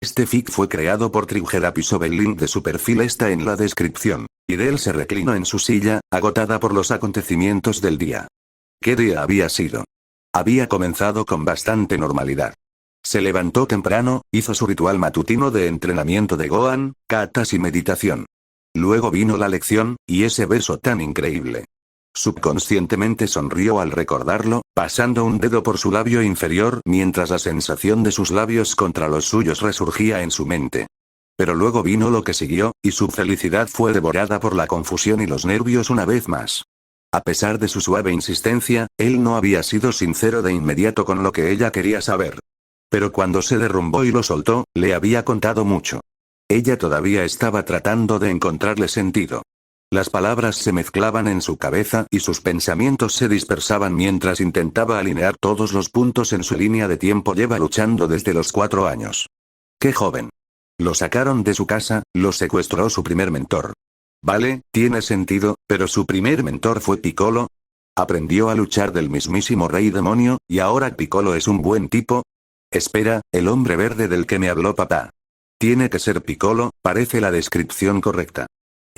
Este fic fue creado por Triceratops. El link de su perfil está en la descripción. Idel se reclinó en su silla, agotada por los acontecimientos del día. ¿Qué día había sido? Había comenzado con bastante normalidad. Se levantó temprano, hizo su ritual matutino de entrenamiento de Gohan, katas y meditación. Luego vino la lección, y ese beso tan increíble. Subconscientemente sonrió al recordarlo, pasando un dedo por su labio inferior mientras la sensación de sus labios contra los suyos resurgía en su mente. Pero luego vino lo que siguió, y su felicidad fue devorada por la confusión y los nervios una vez más. A pesar de su suave insistencia, él no había sido sincero de inmediato con lo que ella quería saber. Pero cuando se derrumbó y lo soltó, le había contado mucho. Ella todavía estaba tratando de encontrarle sentido. Las palabras se mezclaban en su cabeza y sus pensamientos se dispersaban mientras intentaba alinear todos los puntos en su línea de tiempo. Lleva luchando desde los 4 años. ¡Qué joven! Lo sacaron de su casa, lo secuestró su primer mentor. Vale, tiene sentido, pero su primer mentor fue Piccolo. Aprendió a luchar del mismísimo Rey Demonio, y ahora Piccolo es un buen tipo. Espera, el hombre verde del que me habló papá. Tiene que ser Piccolo, parece la descripción correcta.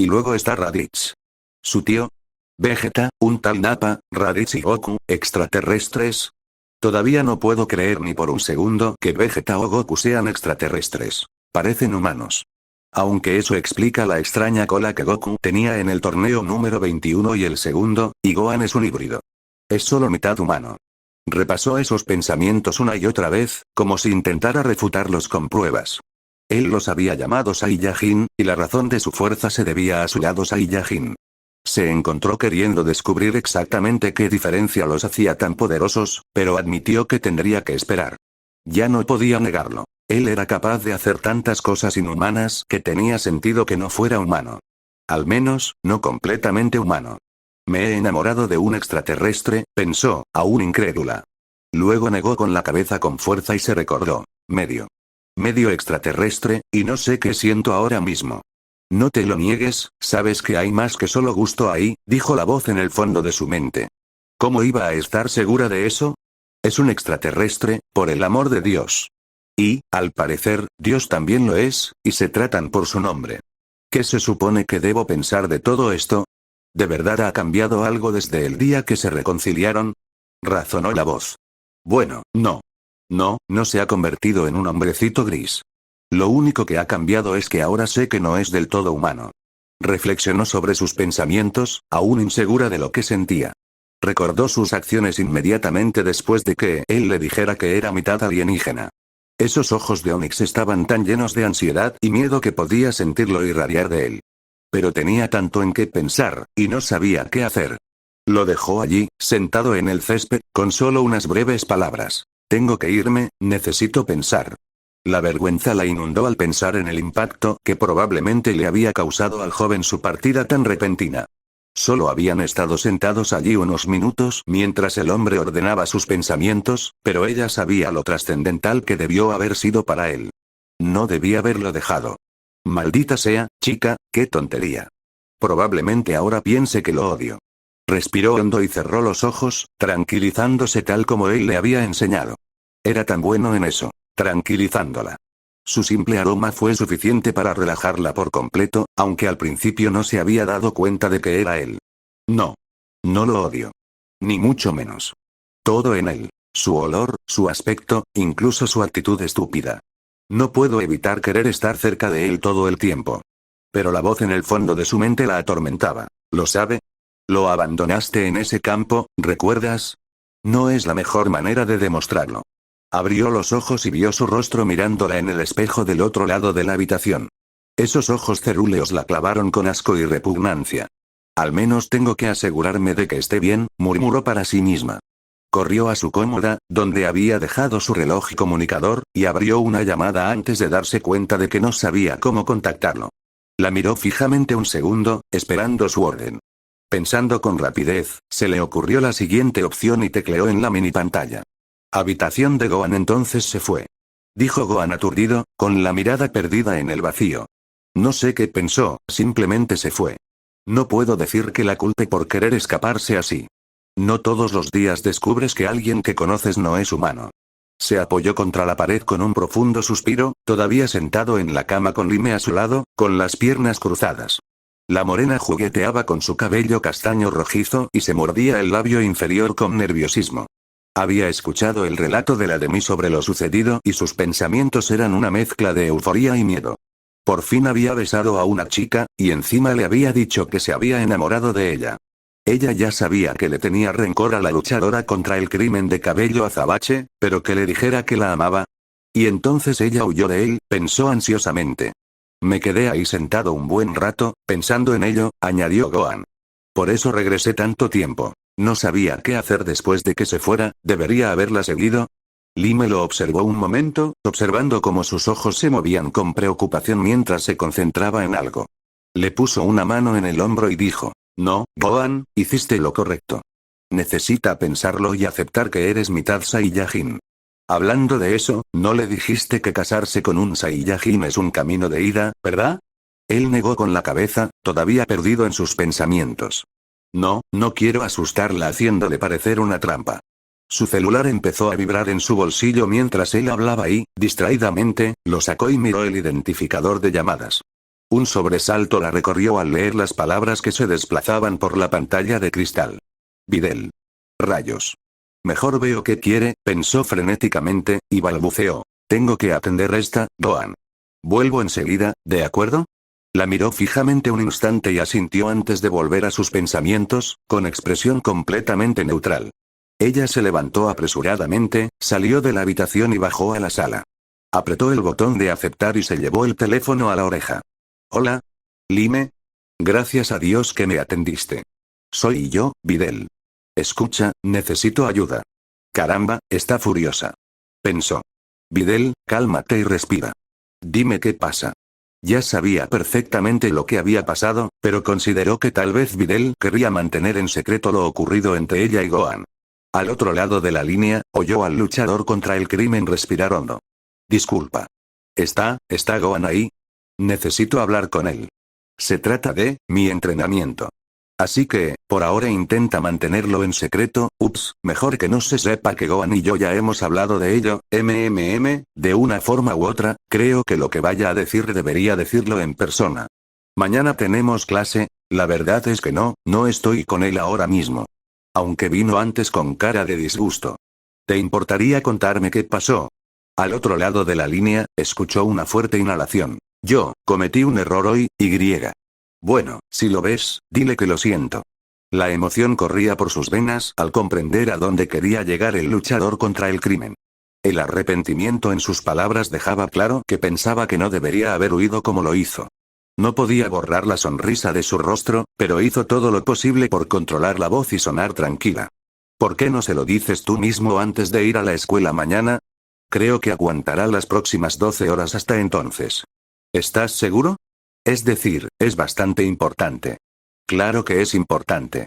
Y luego está Raditz. Su tío. Vegeta, un tal Nappa, Raditz y Goku, extraterrestres. Todavía no puedo creer ni por un segundo que Vegeta o Goku sean extraterrestres. Parecen humanos. Aunque eso explica la extraña cola que Goku tenía en el torneo número 21 y el segundo, y Gohan es un híbrido. Es solo mitad humano. Repasó esos pensamientos una y otra vez, como si intentara refutarlos con pruebas. Él los había llamado Saiyajin, y la razón de su fuerza se debía a su lado Saiyajin. Se encontró queriendo descubrir exactamente qué diferencia los hacía tan poderosos, pero admitió que tendría que esperar. Ya no podía negarlo. Él era capaz de hacer tantas cosas inhumanas que tenía sentido que no fuera humano. Al menos, no completamente humano. Me he enamorado de un extraterrestre, pensó, aún incrédula. Luego negó con la cabeza con fuerza y se recordó. Medio extraterrestre, y no sé qué siento ahora mismo. No te lo niegues, sabes que hay más que solo gusto ahí, dijo la voz en el fondo de su mente. ¿Cómo iba a estar segura de eso? Es un extraterrestre, por el amor de Dios. Y, al parecer, Dios también lo es, y se tratan por su nombre. ¿Qué se supone que debo pensar de todo esto? ¿De verdad ha cambiado algo desde el día que se reconciliaron? Razonó la voz. Bueno, no. No se ha convertido en un hombrecito gris. Lo único que ha cambiado es que ahora sé que no es del todo humano. Reflexionó sobre sus pensamientos, aún insegura de lo que sentía. Recordó sus acciones inmediatamente después de que él le dijera que era mitad alienígena. Esos ojos de Onix estaban tan llenos de ansiedad y miedo que podía sentirlo irradiar de él. Pero tenía tanto en qué pensar, y no sabía qué hacer. Lo dejó allí, sentado en el césped, con solo unas breves palabras. Tengo que irme, necesito pensar. La vergüenza la inundó al pensar en el impacto que probablemente le había causado al joven su partida tan repentina. Solo habían estado sentados allí unos minutos mientras el hombre ordenaba sus pensamientos, pero ella sabía lo trascendental que debió haber sido para él. No debía haberlo dejado. Maldita sea, chica, qué tontería. Probablemente ahora piense que lo odio. Respiró hondo y cerró los ojos, tranquilizándose tal como él le había enseñado. Era tan bueno en eso, tranquilizándola. Su simple aroma fue suficiente para relajarla por completo, aunque al principio no se había dado cuenta de que era él. No lo odio. Ni mucho menos. Todo en él. Su olor, su aspecto, incluso su actitud estúpida. No puedo evitar querer estar cerca de él todo el tiempo. Pero la voz en el fondo de su mente la atormentaba. ¿Lo sabe? Lo abandonaste en ese campo, ¿recuerdas? No es la mejor manera de demostrarlo. Abrió los ojos y vio su rostro mirándola en el espejo del otro lado de la habitación. Esos ojos cerúleos la clavaron con asco y repugnancia. Al menos tengo que asegurarme de que esté bien, murmuró para sí misma. Corrió a su cómoda, donde había dejado su reloj y comunicador, y abrió una llamada antes de darse cuenta de que no sabía cómo contactarlo. La miró fijamente un segundo, esperando su orden. Pensando con rapidez, se le ocurrió la siguiente opción y tecleó en la mini pantalla. Habitación de Gohan. Entonces se fue. Dijo Gohan aturdido, con la mirada perdida en el vacío. No sé qué pensó, simplemente se fue. No puedo decir que la culpe por querer escaparse así. No todos los días descubres que alguien que conoces no es humano. Se apoyó contra la pared con un profundo suspiro, todavía sentado en la cama con Lime a su lado, con las piernas cruzadas. La morena jugueteaba con su cabello castaño rojizo y se mordía el labio inferior con nerviosismo. Había escuchado el relato de la Demi sobre lo sucedido y sus pensamientos eran una mezcla de euforía y miedo. Por fin había besado a una chica, y encima le había dicho que se había enamorado de ella. Ella ya sabía que le tenía rencor a la luchadora contra el crimen de cabello azabache, pero que le dijera que la amaba. Y entonces ella huyó de él, pensó ansiosamente. Me quedé ahí sentado un buen rato, pensando en ello, añadió Gohan. Por eso regresé tanto tiempo. No sabía qué hacer después de que se fuera, ¿debería haberla seguido? Lime lo observó un momento, observando cómo sus ojos se movían con preocupación mientras se concentraba en algo. Le puso una mano en el hombro y dijo, no, Gohan, hiciste lo correcto. Necesita pensarlo y aceptar que eres mitad Saiyajin. Hablando de eso, ¿no le dijiste que casarse con un Saiyajin es un camino de ida, verdad? Él negó con la cabeza, todavía perdido en sus pensamientos. No, no quiero asustarla haciéndole parecer una trampa. Su celular empezó a vibrar en su bolsillo mientras él hablaba y, distraídamente, lo sacó y miró el identificador de llamadas. Un sobresalto la recorrió al leer las palabras que se desplazaban por la pantalla de cristal. Videl. Rayos. Mejor veo qué quiere, pensó frenéticamente, y balbuceó. Tengo que atender esta, Gohan. Vuelvo enseguida, ¿de acuerdo? La miró fijamente un instante y asintió antes de volver a sus pensamientos, con expresión completamente neutral. Ella se levantó apresuradamente, salió de la habitación y bajó a la sala. Apretó el botón de aceptar y se llevó el teléfono a la oreja. Hola. Lime. Gracias a Dios que me atendiste. Soy yo, Videl. Escucha, necesito ayuda. Caramba, está furiosa. Pensó. Videl, cálmate y respira. Dime qué pasa. Ya sabía perfectamente lo que había pasado, pero consideró que tal vez Videl querría mantener en secreto lo ocurrido entre ella y Gohan. Al otro lado de la línea, oyó al luchador contra el crimen respirar hondo. Disculpa. ¿Está Gohan ahí? Necesito hablar con él. Se trata de mi entrenamiento. Así que, por ahora intenta mantenerlo en secreto. Ups, mejor que no se sepa que Gohan y yo ya hemos hablado de ello. De una forma u otra, creo que lo que vaya a decir debería decirlo en persona. Mañana tenemos clase, la verdad es que no estoy con él ahora mismo. Aunque vino antes con cara de disgusto. ¿Te importaría contarme qué pasó? Al otro lado de la línea, escuchó una fuerte inhalación. Yo, cometí un error hoy, Y. Bueno, si lo ves, dile que lo siento. La emoción corría por sus venas al comprender a dónde quería llegar el luchador contra el crimen. El arrepentimiento en sus palabras dejaba claro que pensaba que no debería haber huido como lo hizo. No podía borrar la sonrisa de su rostro, pero hizo todo lo posible por controlar la voz y sonar tranquila. ¿Por qué no se lo dices tú mismo antes de ir a la escuela mañana? Creo que aguantará las próximas 12 horas hasta entonces. ¿Estás seguro? Es decir, es bastante importante. Claro que es importante.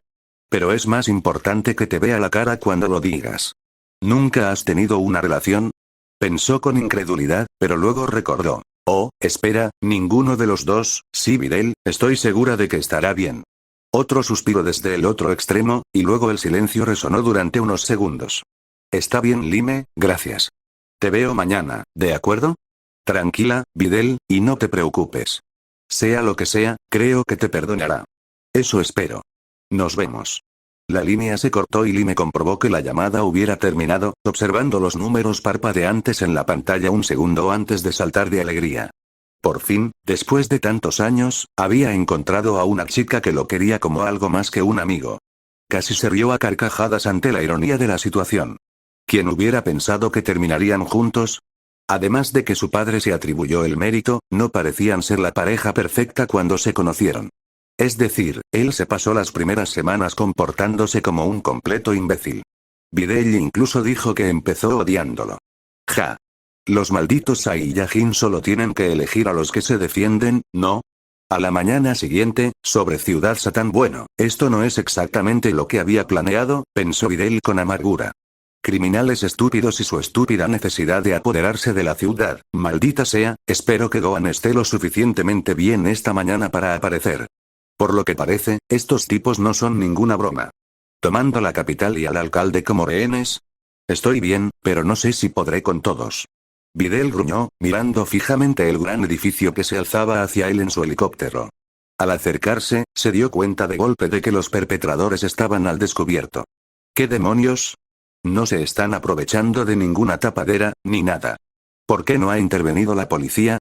Pero es más importante que te vea la cara cuando lo digas. ¿Nunca has tenido una relación? Pensó con incredulidad, pero luego recordó. Oh, espera, ninguno de los dos. Sí, Videl, estoy segura de que estará bien. Otro suspiro desde el otro extremo, y luego el silencio resonó durante unos segundos. Está bien, Lime, gracias. Te veo mañana, ¿de acuerdo? Tranquila, Videl, y no te preocupes. Sea lo que sea, creo que te perdonará. Eso espero. Nos vemos. La línea se cortó y Lime comprobó que la llamada hubiera terminado, observando los números parpadeantes en la pantalla un segundo antes de saltar de alegría. Por fin, después de tantos años, había encontrado a una chica que lo quería como algo más que un amigo. Casi se rió a carcajadas ante la ironía de la situación. ¿Quién hubiera pensado que terminarían juntos? Además de que su padre se atribuyó el mérito, no parecían ser la pareja perfecta cuando se conocieron. Es decir, él se pasó las primeras semanas comportándose como un completo imbécil. Videl incluso dijo que empezó odiándolo. Ja. Los malditos Saiyajin solo tienen que elegir a los que se defienden, ¿no? A la mañana siguiente, sobre Ciudad Satán. Bueno, esto no es exactamente lo que había planeado, pensó Videl con amargura. Criminales estúpidos y su estúpida necesidad de apoderarse de la ciudad, maldita sea, espero que Gohan esté lo suficientemente bien esta mañana para aparecer. Por lo que parece, estos tipos no son ninguna broma. Tomando la capital y al alcalde como rehenes. Estoy bien, pero no sé si podré con todos. Videl gruñó, mirando fijamente el gran edificio que se alzaba hacia él en su helicóptero. Al acercarse, se dio cuenta de golpe de que los perpetradores estaban al descubierto. ¿Qué demonios? No se están aprovechando de ninguna tapadera, ni nada. ¿Por qué no ha intervenido la policía?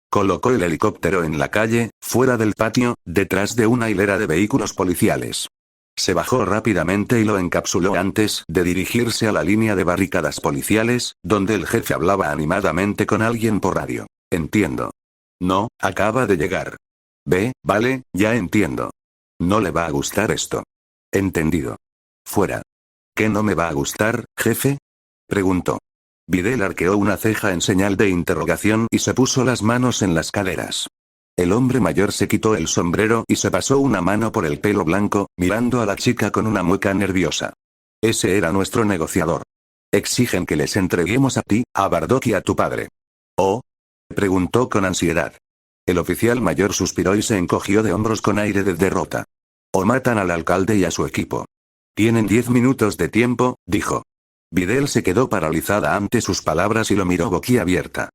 Colocó el helicóptero en la calle, fuera del patio, detrás de una hilera de vehículos policiales. Se bajó rápidamente y lo encapsuló antes de dirigirse a la línea de barricadas policiales, donde el jefe hablaba animadamente con alguien por radio. Entiendo. No, acaba de llegar. Vale, ya entiendo. No le va a gustar esto. Entendido. Fuera. ¿Qué no me va a gustar, jefe? Preguntó. Videl arqueó una ceja en señal de interrogación y se puso las manos en las caderas. El hombre mayor se quitó el sombrero y se pasó una mano por el pelo blanco, mirando a la chica con una mueca nerviosa. Ese era nuestro negociador. Exigen que les entreguemos a ti, a Bardock y a tu padre. ¿Oh? Preguntó con ansiedad. El oficial mayor suspiró y se encogió de hombros con aire de derrota. O matan al alcalde y a su equipo. Tienen 10 minutos de tiempo, dijo. Videl se quedó paralizada ante sus palabras y lo miró boquiabierta.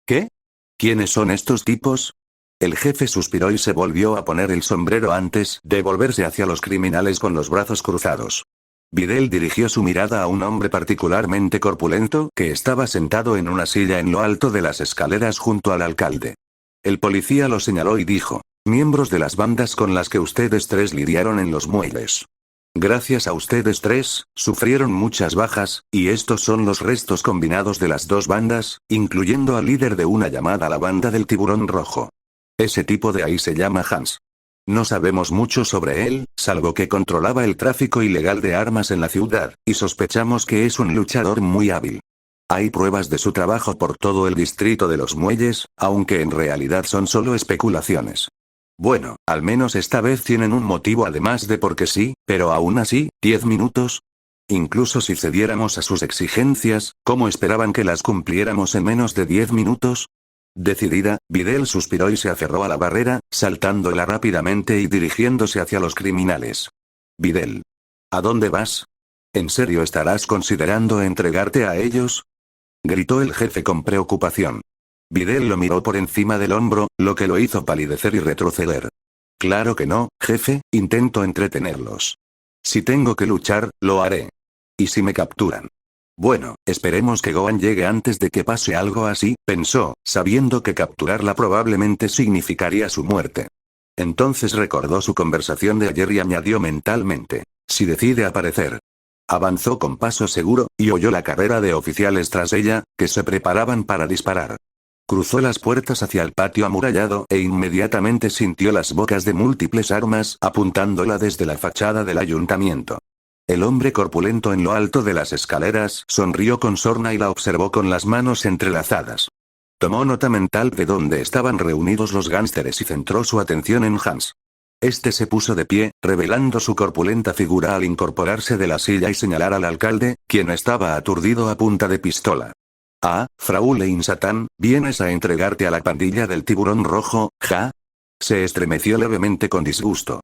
¿Qué? ¿Quiénes son estos tipos? El jefe suspiró y se volvió a poner el sombrero antes de volverse hacia los criminales con los brazos cruzados. Videl dirigió su mirada a un hombre particularmente corpulento que estaba sentado en una silla en lo alto de las escaleras junto al alcalde. El policía lo señaló y dijo, miembros de las bandas con las que ustedes tres lidiaron en los muelles. Gracias a ustedes tres, sufrieron muchas bajas, y estos son los restos combinados de las dos bandas, incluyendo al líder de una llamada la banda del tiburón rojo. Ese tipo de ahí se llama Hans. No sabemos mucho sobre él, salvo que controlaba el tráfico ilegal de armas en la ciudad, y sospechamos que es un luchador muy hábil. Hay pruebas de su trabajo por todo el distrito de los muelles, aunque en realidad son solo especulaciones. Bueno, al menos esta vez tienen un motivo además de porque sí, pero aún así, 10 minutos. Incluso si cediéramos a sus exigencias, ¿cómo esperaban que las cumpliéramos en menos de 10 minutos? Decidida, Videl suspiró y se aferró a la barrera, saltándola rápidamente y dirigiéndose hacia los criminales. Videl. ¿A dónde vas? ¿En serio estarás considerando entregarte a ellos? Gritó el jefe con preocupación. Videl lo miró por encima del hombro, lo que lo hizo palidecer y retroceder. Claro que no, jefe, intento entretenerlos. Si tengo que luchar, lo haré. ¿Y si me capturan? Bueno, esperemos que Gohan llegue antes de que pase algo así, pensó, sabiendo que capturarla probablemente significaría su muerte. Entonces recordó su conversación de ayer y añadió mentalmente, si decide aparecer. Avanzó con paso seguro, y oyó la carrera de oficiales tras ella, que se preparaban para disparar. Cruzó las puertas hacia el patio amurallado e inmediatamente sintió las bocas de múltiples armas apuntándola desde la fachada del ayuntamiento. El hombre corpulento en lo alto de las escaleras sonrió con sorna y la observó con las manos entrelazadas. Tomó nota mental de dónde estaban reunidos los gánsteres y centró su atención en Hans. Este se puso de pie, revelando su corpulenta figura al incorporarse de la silla y señalar al alcalde, quien estaba aturdido a punta de pistola. Ah, Fraulein Satan, ¿vienes a entregarte a la pandilla del tiburón rojo, ja? Se estremeció levemente con disgusto.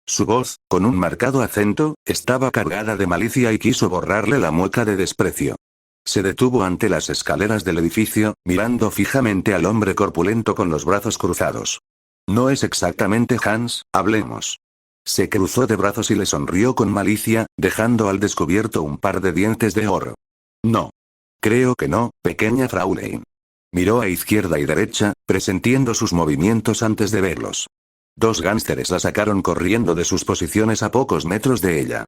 Su voz, con un marcado acento, estaba cargada de malicia y quiso borrarle la mueca de desprecio. Se detuvo ante las escaleras del edificio, mirando fijamente al hombre corpulento con los brazos cruzados. No es exactamente Hans, hablemos. Se cruzó de brazos y le sonrió con malicia, dejando al descubierto un par de dientes de oro. No. Creo que no, pequeña Fraulein. Miró a izquierda y derecha, presintiendo sus movimientos antes de verlos. Dos gánsteres la sacaron corriendo de sus posiciones a pocos metros de ella.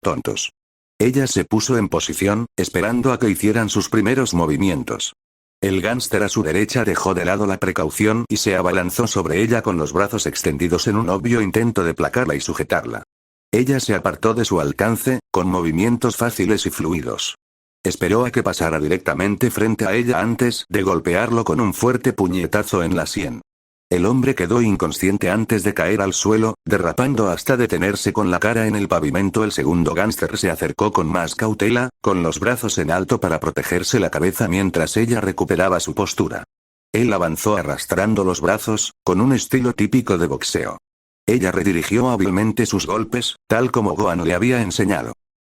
Tontos. Ella se puso en posición, esperando a que hicieran sus primeros movimientos. El gánster a su derecha dejó de lado la precaución y se abalanzó sobre ella con los brazos extendidos en un obvio intento de placarla y sujetarla. Ella se apartó de su alcance, con movimientos fáciles y fluidos. Esperó a que pasara directamente frente a ella antes de golpearlo con un fuerte puñetazo en la sien. El hombre quedó inconsciente antes de caer al suelo, derrapando hasta detenerse con la cara en el pavimento. El segundo gánster se acercó con más cautela, con los brazos en alto para protegerse la cabeza mientras ella recuperaba su postura. Él avanzó arrastrando los brazos, con un estilo típico de boxeo. Ella redirigió hábilmente sus golpes, tal como Gohan le había enseñado.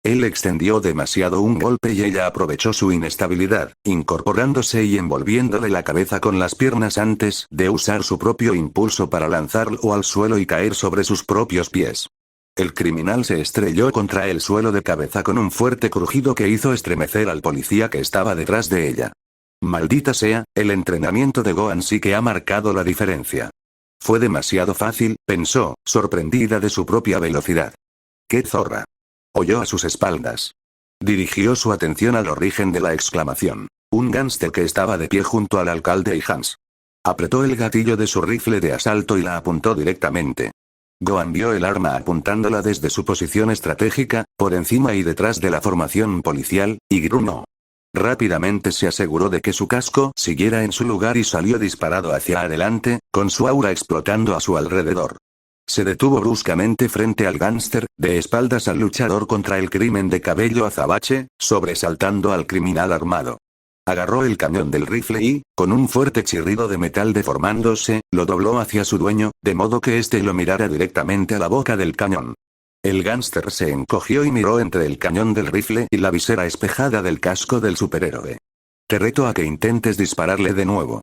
Él extendió demasiado un golpe y ella aprovechó su inestabilidad, incorporándose y envolviéndole la cabeza con las piernas antes de usar su propio impulso para lanzarlo al suelo y caer sobre sus propios pies. El criminal se estrelló contra el suelo de cabeza con un fuerte crujido que hizo estremecer al policía que estaba detrás de ella. Maldita sea, el entrenamiento de Gohan sí que ha marcado la diferencia. Fue demasiado fácil, pensó, sorprendida de su propia velocidad. ¡Qué zorra! Oyó a sus espaldas. Dirigió su atención al origen de la exclamación. Un gánster que estaba de pie junto al alcalde y Hans. Apretó el gatillo de su rifle de asalto y la apuntó directamente. Gohan vio el arma apuntándola desde su posición estratégica, por encima y detrás de la formación policial, y gruñó. Rápidamente se aseguró de que su casco siguiera en su lugar y salió disparado hacia adelante, con su aura explotando a su alrededor. Se detuvo bruscamente frente al gánster, de espaldas al luchador contra el crimen de cabello azabache, sobresaltando al criminal armado. Agarró el cañón del rifle y, con un fuerte chirrido de metal deformándose, lo dobló hacia su dueño, de modo que éste lo mirara directamente a la boca del cañón. El gánster se encogió y miró entre el cañón del rifle y la visera espejada del casco del superhéroe. Te reto a que intentes dispararle de nuevo.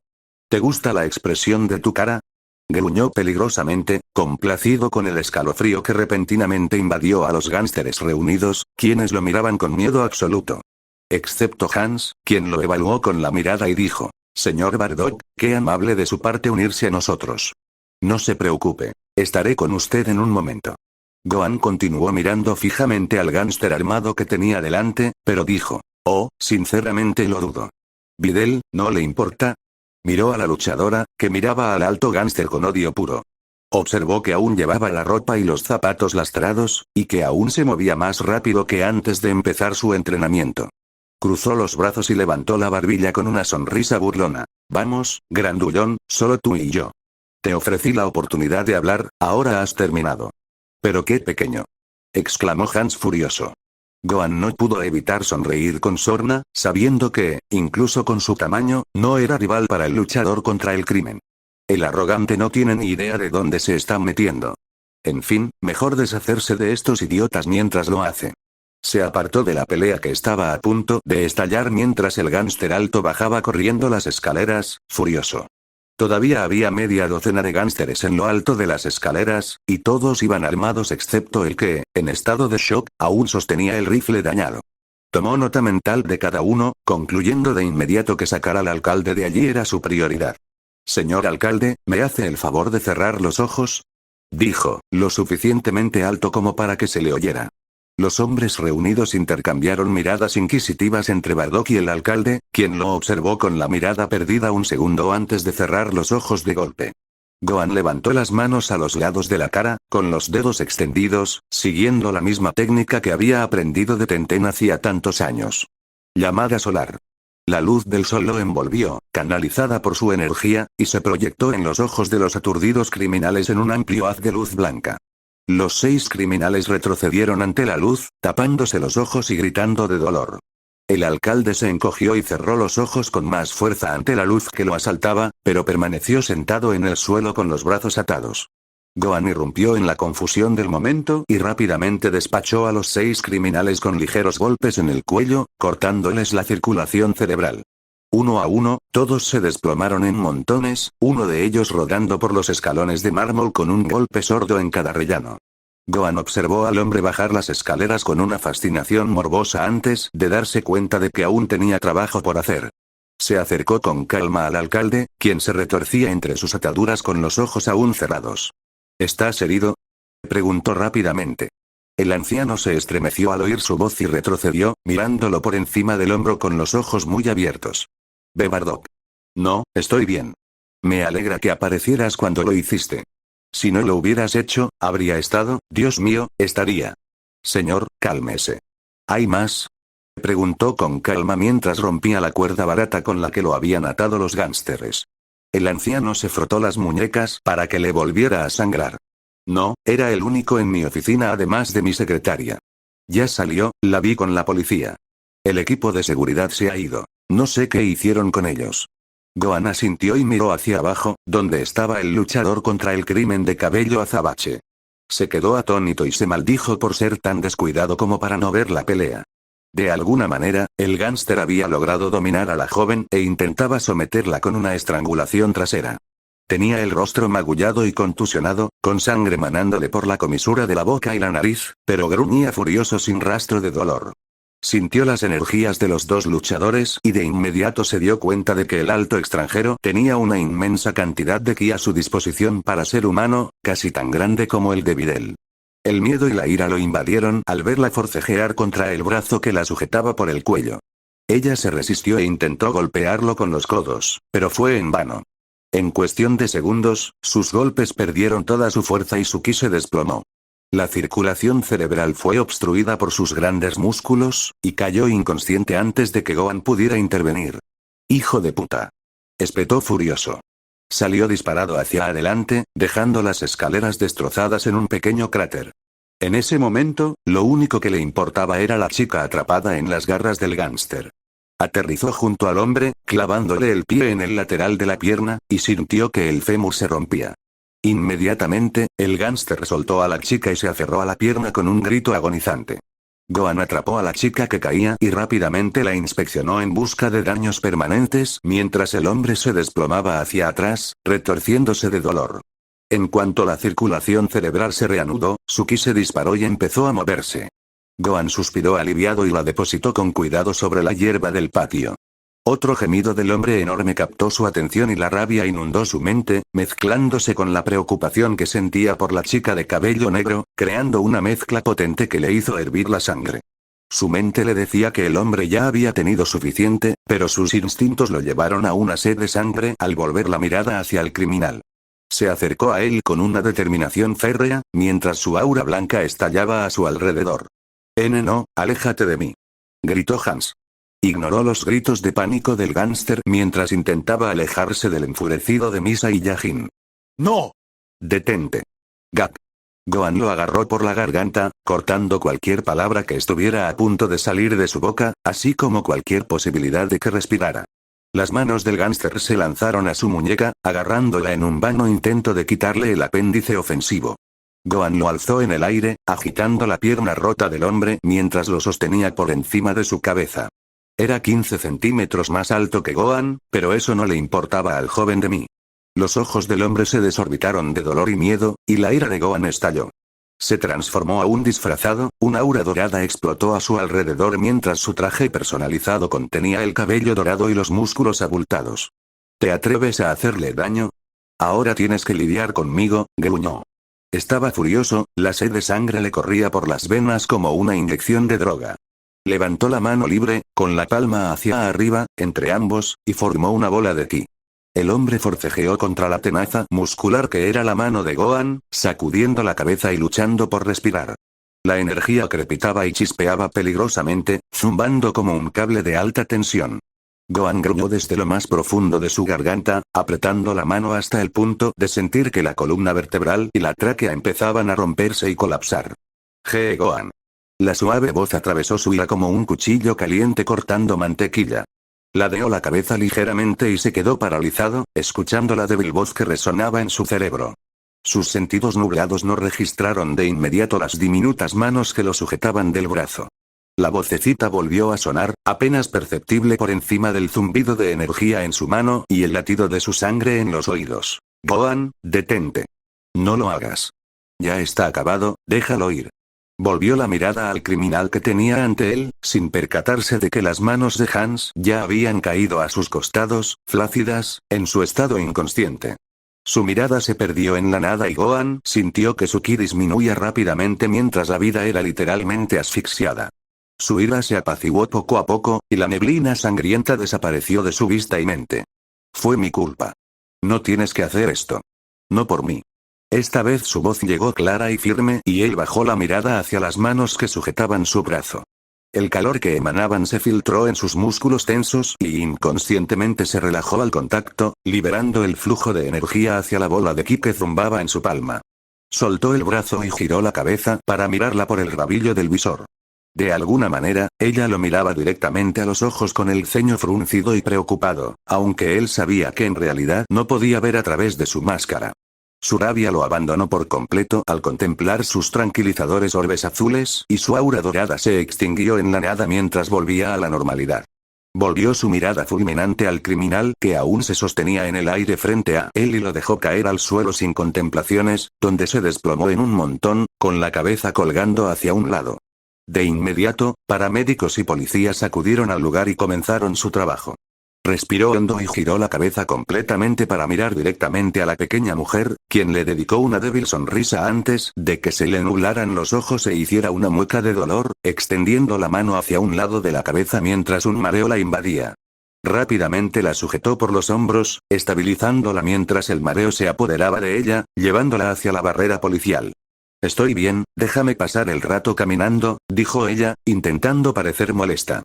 ¿Te gusta la expresión de tu cara? Gruñó peligrosamente, complacido con el escalofrío que repentinamente invadió a los gánsteres reunidos, quienes lo miraban con miedo absoluto. Excepto Hans, quien lo evaluó con la mirada y dijo: Señor Bardock, qué amable de su parte unirse a nosotros. No se preocupe. Estaré con usted en un momento. Gohan continuó mirando fijamente al gánster armado que tenía delante, pero dijo: Oh, sinceramente lo dudo. Videl, ¿no le importa? Miró a la luchadora, que miraba al alto gánster con odio puro. Observó que aún llevaba la ropa y los zapatos lastrados, y que aún se movía más rápido que antes de empezar su entrenamiento. Cruzó los brazos y levantó la barbilla con una sonrisa burlona. Vamos, grandullón, solo tú y yo. Te ofrecí la oportunidad de hablar, ahora has terminado. Pero qué pequeño. Exclamó Hans furioso. Gohan no pudo evitar sonreír con sorna, sabiendo que, incluso con su tamaño, no era rival para el luchador contra el crimen. El arrogante no tiene ni idea de dónde se está metiendo. En fin, mejor deshacerse de estos idiotas mientras lo hace. Se apartó de la pelea que estaba a punto de estallar mientras el gánster alto bajaba corriendo las escaleras, furioso. Todavía había media docena de gánsteres en lo alto de las escaleras, y todos iban armados excepto el que, en estado de shock, aún sostenía el rifle dañado. Tomó nota mental de cada uno, concluyendo de inmediato que sacar al alcalde de allí era su prioridad. Señor alcalde, ¿me hace el favor de cerrar los ojos? Dijo, lo suficientemente alto como para que se le oyera. Los hombres reunidos intercambiaron miradas inquisitivas entre Bardock y el alcalde, quien lo observó con la mirada perdida un segundo antes de cerrar los ojos de golpe. Gohan levantó las manos a los lados de la cara, con los dedos extendidos, siguiendo la misma técnica que había aprendido de Tenten hacía tantos años. Llamada solar. La luz del sol lo envolvió, canalizada por su energía, y se proyectó en los ojos de los aturdidos criminales en un amplio haz de luz blanca. Los 6 criminales retrocedieron ante la luz, tapándose los ojos y gritando de dolor. El alcalde se encogió y cerró los ojos con más fuerza ante la luz que lo asaltaba, pero permaneció sentado en el suelo con los brazos atados. Gohan irrumpió en la confusión del momento y rápidamente despachó a los 6 criminales con ligeros golpes en el cuello, cortándoles la circulación cerebral. Uno a uno, todos se desplomaron en montones, uno de ellos rodando por los escalones de mármol con un golpe sordo en cada rellano. Gohan observó al hombre bajar las escaleras con una fascinación morbosa antes de darse cuenta de que aún tenía trabajo por hacer. Se acercó con calma al alcalde, quien se retorcía entre sus ataduras con los ojos aún cerrados. ¿Estás herido? Preguntó rápidamente. El anciano se estremeció al oír su voz y retrocedió, mirándolo por encima del hombro con los ojos muy abiertos. Ve Bardock. No, estoy bien. Me alegra que aparecieras cuando lo hiciste. Si no lo hubieras hecho, habría estado, Dios mío, estaría. Señor, cálmese. ¿Hay más? Preguntó con calma mientras rompía la cuerda barata con la que lo habían atado los gánsteres. El anciano se frotó las muñecas para que le volviera a sangrar. No, era el único en mi oficina además de mi secretaria. Ya salió, la vi con la policía. El equipo de seguridad se ha ido. No sé qué hicieron con ellos. Gohan asintió y miró hacia abajo, donde estaba el luchador contra el crimen de cabello azabache. Se quedó atónito y se maldijo por ser tan descuidado como para no ver la pelea. De alguna manera, el gánster había logrado dominar a la joven e intentaba someterla con una estrangulación trasera. Tenía el rostro magullado y contusionado, con sangre manándole por la comisura de la boca y la nariz, pero gruñía furioso sin rastro de dolor. Sintió las energías de los dos luchadores y de inmediato se dio cuenta de que el alto extranjero tenía una inmensa cantidad de ki a su disposición para ser humano, casi tan grande como el de Videl. El miedo y la ira lo invadieron al verla forcejear contra el brazo que la sujetaba por el cuello. Ella se resistió e intentó golpearlo con los codos, pero fue en vano. En cuestión de segundos, sus golpes perdieron toda su fuerza y su ki se desplomó. La circulación cerebral fue obstruida por sus grandes músculos, y cayó inconsciente antes de que Gohan pudiera intervenir. ¡Hijo de puta! Espetó furioso. Salió disparado hacia adelante, dejando las escaleras destrozadas en un pequeño cráter. En ese momento, lo único que le importaba era la chica atrapada en las garras del gánster. Aterrizó junto al hombre, clavándole el pie en el lateral de la pierna, y sintió que el fémur se rompía. Inmediatamente, el gánster soltó a la chica y se aferró a la pierna con un grito agonizante. Gohan atrapó a la chica que caía y rápidamente la inspeccionó en busca de daños permanentes mientras el hombre se desplomaba hacia atrás, retorciéndose de dolor. En cuanto la circulación cerebral se reanudó, su ki se disparó y empezó a moverse. Gohan suspiró aliviado y la depositó con cuidado sobre la hierba del patio. Otro gemido del hombre enorme captó su atención y la rabia inundó su mente, mezclándose con la preocupación que sentía por la chica de cabello negro, creando una mezcla potente que le hizo hervir la sangre. Su mente le decía que el hombre ya había tenido suficiente, pero sus instintos lo llevaron a una sed de sangre al volver la mirada hacia el criminal. Se acercó a él con una determinación férrea, mientras su aura blanca estallaba a su alrededor. No, aléjate de mí. Gritó Hans. Ignoró los gritos de pánico del gánster mientras intentaba alejarse del enfurecido de Misa y Yajin. ¡No! ¡Detente! Gak. Gohan lo agarró por la garganta, cortando cualquier palabra que estuviera a punto de salir de su boca, así como cualquier posibilidad de que respirara. Las manos del gánster se lanzaron a su muñeca, agarrándola en un vano intento de quitarle el apéndice ofensivo. Gohan lo alzó en el aire, agitando la pierna rota del hombre mientras lo sostenía por encima de su cabeza. Era 15 centímetros más alto que Gohan, pero eso no le importaba al joven de mí. Los ojos del hombre se desorbitaron de dolor y miedo, y la ira de Gohan estalló. Se transformó a un disfrazado, una aura dorada explotó a su alrededor mientras su traje personalizado contenía el cabello dorado y los músculos abultados. ¿Te atreves a hacerle daño? Ahora tienes que lidiar conmigo, gruñó. Estaba furioso, la sed de sangre le corría por las venas como una inyección de droga. Levantó la mano libre, con la palma hacia arriba, entre ambos, y formó una bola de ki. El hombre forcejeó contra la tenaza muscular que era la mano de Gohan, sacudiendo la cabeza y luchando por respirar. La energía crepitaba y chispeaba peligrosamente, zumbando como un cable de alta tensión. Gohan gruñó desde lo más profundo de su garganta, apretando la mano hasta el punto de sentir que la columna vertebral y la tráquea empezaban a romperse y colapsar. Gohan. La suave voz atravesó su ira como un cuchillo caliente cortando mantequilla. Ladeó la cabeza ligeramente y se quedó paralizado, escuchando la débil voz que resonaba en su cerebro. Sus sentidos nublados no registraron de inmediato las diminutas manos que lo sujetaban del brazo. La vocecita volvió a sonar, apenas perceptible por encima del zumbido de energía en su mano y el latido de su sangre en los oídos. Gohan, detente. No lo hagas. Ya está acabado, déjalo ir. Volvió la mirada al criminal que tenía ante él, sin percatarse de que las manos de Hans ya habían caído a sus costados, flácidas, en su estado inconsciente. Su mirada se perdió en la nada y Gohan sintió que su ki disminuía rápidamente mientras la vida era literalmente asfixiada. Su ira se apaciguó poco a poco, y la neblina sangrienta desapareció de su vista y mente. Fue mi culpa. No tienes que hacer esto. No por mí. Esta vez su voz llegó clara y firme y él bajó la mirada hacia las manos que sujetaban su brazo. El calor que emanaban se filtró en sus músculos tensos y inconscientemente se relajó al contacto, liberando el flujo de energía hacia la bola de ki que zumbaba en su palma. Soltó el brazo y giró la cabeza para mirarla por el rabillo del visor. De alguna manera, ella lo miraba directamente a los ojos con el ceño fruncido y preocupado, aunque él sabía que en realidad no podía ver a través de su máscara. Su rabia lo abandonó por completo al contemplar sus tranquilizadores orbes azules, y su aura dorada se extinguió en la nada mientras volvía a la normalidad. Volvió su mirada fulminante al criminal que aún se sostenía en el aire frente a él y lo dejó caer al suelo sin contemplaciones, donde se desplomó en un montón, con la cabeza colgando hacia un lado. De inmediato, paramédicos y policías acudieron al lugar y comenzaron su trabajo. Respiró hondo y giró la cabeza completamente para mirar directamente a la pequeña mujer, quien le dedicó una débil sonrisa antes de que se le nublaran los ojos e hiciera una mueca de dolor, extendiendo la mano hacia un lado de la cabeza mientras un mareo la invadía. Rápidamente la sujetó por los hombros, estabilizándola mientras el mareo se apoderaba de ella, llevándola hacia la barrera policial. «Estoy bien, déjame pasar el rato caminando», dijo ella, intentando parecer molesta.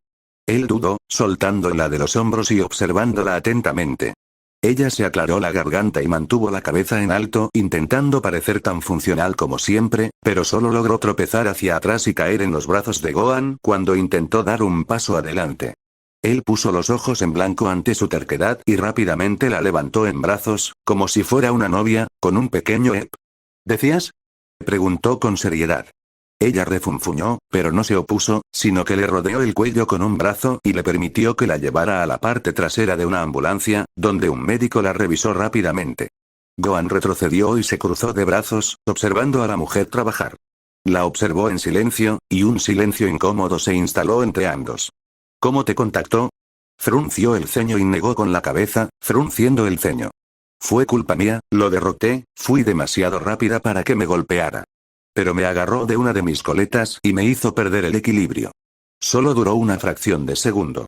Él dudó, soltándola de los hombros y observándola atentamente. Ella se aclaró la garganta y mantuvo la cabeza en alto, intentando parecer tan funcional como siempre, pero solo logró tropezar hacia atrás y caer en los brazos de Gohan cuando intentó dar un paso adelante. Él puso los ojos en blanco ante su terquedad y rápidamente la levantó en brazos, como si fuera una novia, con un pequeño ep. ¿Decías?, preguntó con seriedad. Ella refunfuñó, pero no se opuso, sino que le rodeó el cuello con un brazo y le permitió que la llevara a la parte trasera de una ambulancia, donde un médico la revisó rápidamente. Gohan retrocedió y se cruzó de brazos, observando a la mujer trabajar. La observó en silencio, y un silencio incómodo se instaló entre ambos. ¿Cómo te contactó? Frunció el ceño y negó con la cabeza, frunciendo el ceño. Fue culpa mía, lo derroté, fui demasiado rápida para que me golpeara. Pero me agarró de una de mis coletas y me hizo perder el equilibrio. Solo duró una fracción de segundo.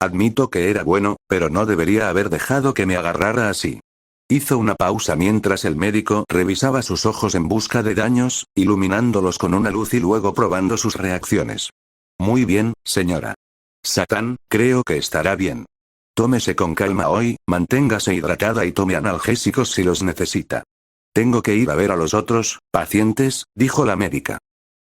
Admito que era bueno, pero no debería haber dejado que me agarrara así. Hizo una pausa mientras el médico revisaba sus ojos en busca de daños, iluminándolos con una luz y luego probando sus reacciones. Muy bien, señora. Satán, creo que estará bien. Tómese con calma hoy, manténgase hidratada y tome analgésicos si los necesita. Tengo que ir a ver a los otros pacientes, dijo la médica.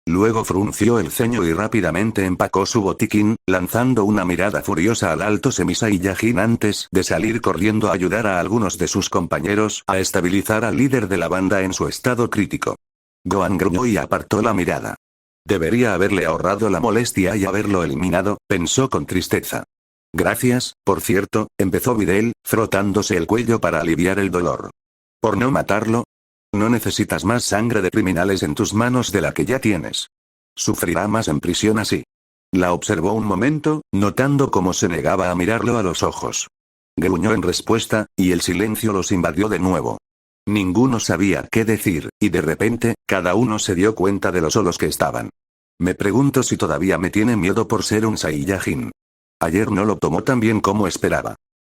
Luego frunció el ceño y rápidamente empacó su botiquín, lanzando una mirada furiosa al Alto Semisaiyajin antes de salir corriendo a ayudar a algunos de sus compañeros a estabilizar al líder de la banda en su estado crítico. Gohan gruñó y apartó la mirada. Debería haberle ahorrado la molestia y haberlo eliminado, pensó con tristeza. Gracias, por cierto, empezó Videl, frotándose el cuello para aliviar el dolor. ¿Por no matarlo? No necesitas más sangre de criminales en tus manos de la que ya tienes. Sufrirá más en prisión así. La observó un momento, notando cómo se negaba a mirarlo a los ojos. Gruñó en respuesta, y el silencio los invadió de nuevo. Ninguno sabía qué decir, y de repente, cada uno se dio cuenta de lo solos que estaban. Me pregunto si todavía me tiene miedo por ser un Saiyajin. Ayer no lo tomó tan bien como esperaba.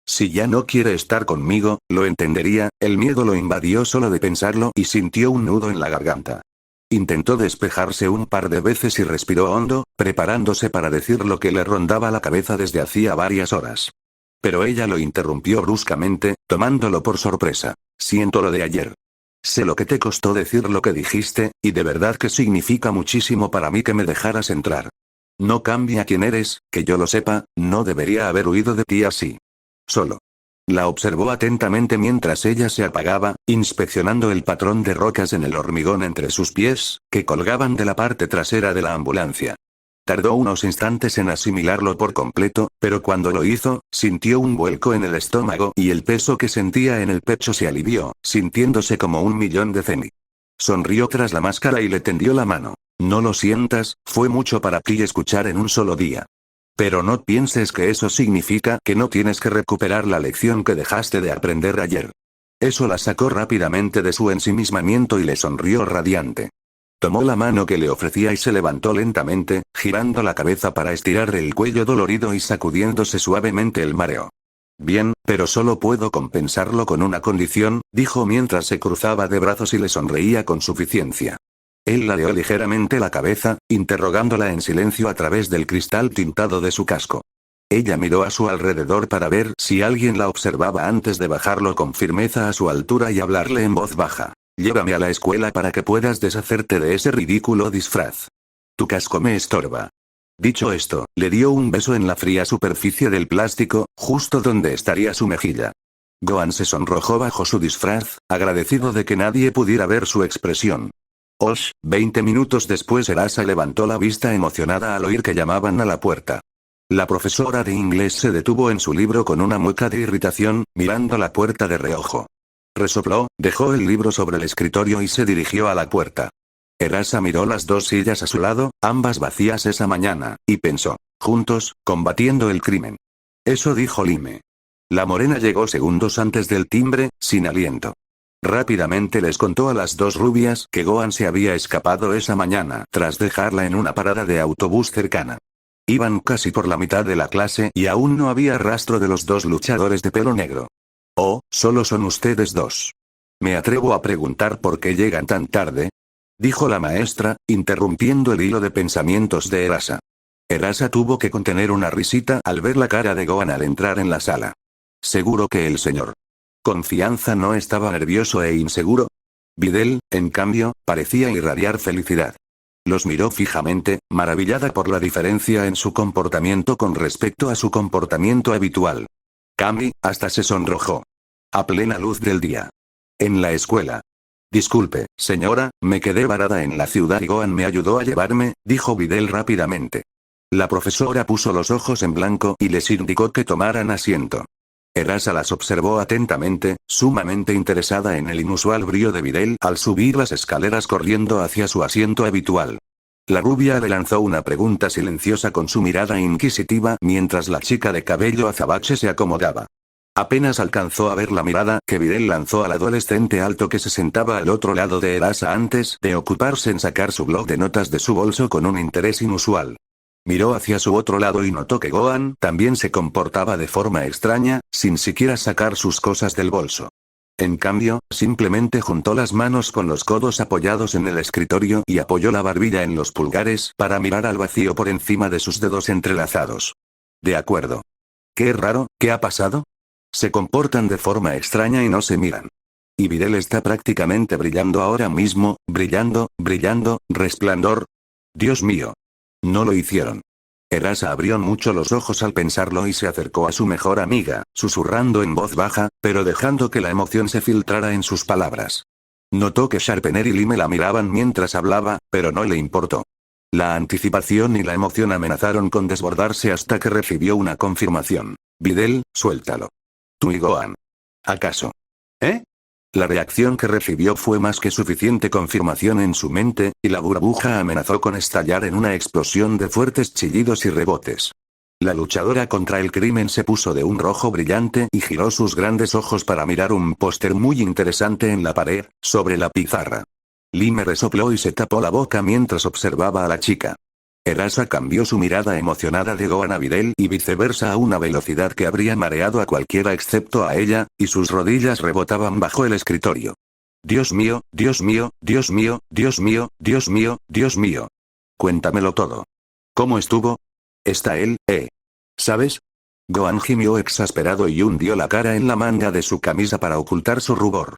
Si ya no quiere estar conmigo, lo entendería, el miedo lo invadió solo de pensarlo y sintió un nudo en la garganta. Intentó despejarse un par de veces y respiró hondo, preparándose para decir lo que le rondaba la cabeza desde hacía varias horas. Pero ella lo interrumpió bruscamente, tomándolo por sorpresa. Siento lo de ayer. Sé lo que te costó decir lo que dijiste, y de verdad que significa muchísimo para mí que me dejaras entrar. No cambia quién eres, que yo lo sepa, no debería haber huido de ti así. Solo. La observó atentamente mientras ella se apagaba, inspeccionando el patrón de rocas en el hormigón entre sus pies, que colgaban de la parte trasera de la ambulancia. Tardó unos instantes en asimilarlo por completo, pero cuando lo hizo, sintió un vuelco en el estómago y el peso que sentía en el pecho se alivió, sintiéndose como 1.000.000 de zenny. Sonrió tras la máscara y le tendió la mano. No lo sientas, fue mucho para ti escuchar en un solo día. Pero no pienses que eso significa que no tienes que recuperar la lección que dejaste de aprender ayer. Eso la sacó rápidamente de su ensimismamiento y le sonrió radiante. Tomó la mano que le ofrecía y se levantó lentamente, girando la cabeza para estirar el cuello dolorido y sacudiéndose suavemente el mareo. Bien, pero solo puedo compensarlo con una condición, dijo mientras se cruzaba de brazos y le sonreía con suficiencia. Él ladeó ligeramente la cabeza, interrogándola en silencio a través del cristal tintado de su casco. Ella miró a su alrededor para ver si alguien la observaba antes de bajarlo con firmeza a su altura y hablarle en voz baja. Llévame a la escuela para que puedas deshacerte de ese ridículo disfraz. Tu casco me estorba. Dicho esto, le dio un beso en la fría superficie del plástico, justo donde estaría su mejilla. Gohan se sonrojó bajo su disfraz, agradecido de que nadie pudiera ver su expresión. 20 minutos después Erasa levantó la vista emocionada al oír que llamaban a la puerta. La profesora de inglés se detuvo en su libro con una mueca de irritación, mirando la puerta de reojo. Resopló, dejó el libro sobre el escritorio y se dirigió a la puerta. Erasa miró las dos sillas a su lado, ambas vacías esa mañana, y pensó, juntos, combatiendo el crimen. Eso dijo Lime. La morena llegó segundos antes del timbre, sin aliento. Rápidamente les contó a las dos rubias que Gohan se había escapado esa mañana tras dejarla en una parada de autobús cercana. Iban casi por la mitad de la clase y aún no había rastro de los dos luchadores de pelo negro. Oh, solo son ustedes dos. Me atrevo a preguntar por qué llegan tan tarde, dijo la maestra, interrumpiendo el hilo de pensamientos de Erasa. Erasa tuvo que contener una risita al ver la cara de Gohan al entrar en la sala. Seguro que el señor Confianza no estaba nervioso e inseguro. Videl, en cambio, parecía irradiar felicidad. Los miró fijamente, maravillada por la diferencia en su comportamiento con respecto a su comportamiento habitual. Kami, hasta se sonrojó. A plena luz del día. En la escuela. Disculpe, señora, me quedé varada en la ciudad y Gohan me ayudó a llevarme, dijo Videl rápidamente. La profesora puso los ojos en blanco y les indicó que tomaran asiento. Erasa las observó atentamente, sumamente interesada en el inusual brío de Videl al subir las escaleras corriendo hacia su asiento habitual. La rubia le lanzó una pregunta silenciosa con su mirada inquisitiva mientras la chica de cabello azabache se acomodaba. Apenas alcanzó a ver la mirada que Videl lanzó al adolescente alto que se sentaba al otro lado de Erasa antes de ocuparse en sacar su bloc de notas de su bolso con un interés inusual. Miró hacia su otro lado y notó que Gohan también se comportaba de forma extraña, sin siquiera sacar sus cosas del bolso. En cambio, simplemente juntó las manos con los codos apoyados en el escritorio y apoyó la barbilla en los pulgares para mirar al vacío por encima de sus dedos entrelazados. De acuerdo. Qué raro, ¿qué ha pasado? Se comportan de forma extraña y no se miran. Y Videl está prácticamente brillando ahora mismo, brillando, resplandor. Dios mío. No lo hicieron. Erasa abrió mucho los ojos al pensarlo y se acercó a su mejor amiga, susurrando en voz baja, pero dejando que la emoción se filtrara en sus palabras. Notó que Sharpener y Lime la miraban mientras hablaba, pero no le importó. La anticipación y la emoción amenazaron con desbordarse hasta que recibió una confirmación. Videl, suéltalo. Tú y Gohan. ¿Acaso? ¿Eh? La reacción que recibió fue más que suficiente confirmación en su mente, y la burbuja amenazó con estallar en una explosión de fuertes chillidos y rebotes. La luchadora contra el crimen se puso de un rojo brillante y giró sus grandes ojos para mirar un póster muy interesante en la pared, sobre la pizarra. Lime resopló y se tapó la boca mientras observaba a la chica. Erasa cambió su mirada emocionada de Gohan a Videl y viceversa a una velocidad que habría mareado a cualquiera excepto a ella, y sus rodillas rebotaban bajo el escritorio. Dios mío, Dios mío, Dios mío, Dios mío, Dios mío, Dios mío. Cuéntamelo todo. ¿Cómo estuvo? ¿Está él, ¿Sabes? Gohan gimió exasperado y hundió la cara en la manga de su camisa para ocultar su rubor.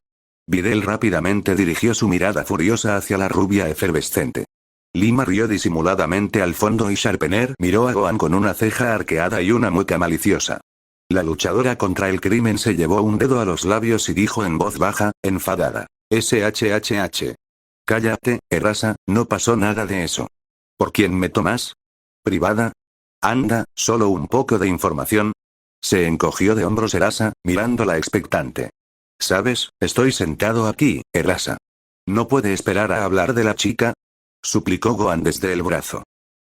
Videl rápidamente dirigió su mirada furiosa hacia la rubia efervescente. Lima rió disimuladamente al fondo y Sharpener miró a Gohan con una ceja arqueada y una mueca maliciosa. La luchadora contra el crimen se llevó un dedo a los labios y dijo en voz baja, enfadada. SHHH. Cállate, Erasa, no pasó nada de eso. ¿Por quién me tomas? ¿Privada? Anda, solo un poco de información. Se encogió de hombros Erasa, mirándola expectante. ¿Sabes? Estoy sentado aquí, Erasa. ¿No puede esperar a hablar de la chica? Suplicó Gohan desde el brazo.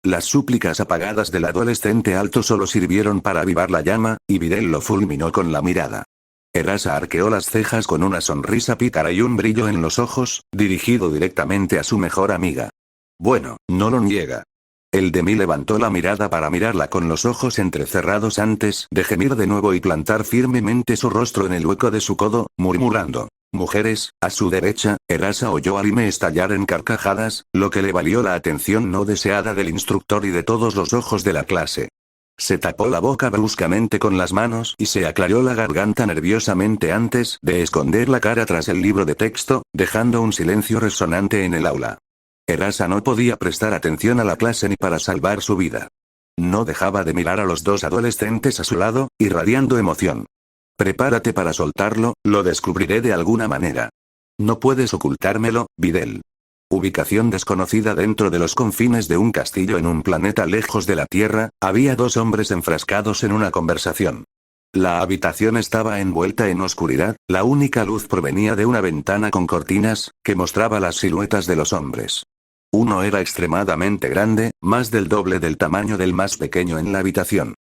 Las súplicas apagadas del adolescente alto solo sirvieron para avivar la llama, y Videl lo fulminó con la mirada. Erasa arqueó las cejas con una sonrisa pícara y un brillo en los ojos, dirigido directamente a su mejor amiga. Bueno, no lo niega. El de mí levantó la mirada para mirarla con los ojos entrecerrados antes de gemir de nuevo y plantar firmemente su rostro en el hueco de su codo, murmurando. Mujeres, a su derecha, Erasa oyó a Lime estallar en carcajadas, lo que le valió la atención no deseada del instructor y de todos los ojos de la clase. Se tapó la boca bruscamente con las manos y se aclaró la garganta nerviosamente antes de esconder la cara tras el libro de texto, dejando un silencio resonante en el aula. Erasa no podía prestar atención a la clase ni para salvar su vida. No dejaba de mirar a los dos adolescentes a su lado, irradiando emoción. Prepárate para soltarlo, lo descubriré de alguna manera. No puedes ocultármelo, Videl. Ubicación desconocida dentro de los confines de un castillo en un planeta lejos de la Tierra, había dos hombres enfrascados en una conversación. La habitación estaba envuelta en oscuridad, la única luz provenía de una ventana con cortinas, que mostraba las siluetas de los hombres. Uno era extremadamente grande, más del doble del tamaño del más pequeño en la habitación.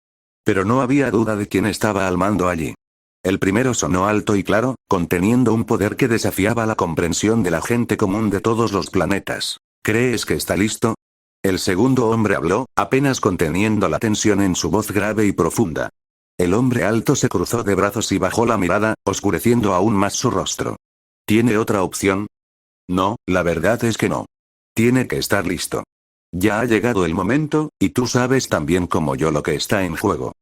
Pero no había duda de quién estaba al mando allí. El primero sonó alto y claro, conteniendo un poder que desafiaba la comprensión de la gente común de todos los planetas. ¿Crees que está listo? El segundo hombre habló, apenas conteniendo la tensión en su voz grave y profunda. El hombre alto se cruzó de brazos y bajó la mirada, oscureciendo aún más su rostro. ¿Tiene otra opción? No, la verdad es que no. Tiene que estar listo. Ya ha llegado el momento, y tú sabes tan bien como yo lo que está en juego.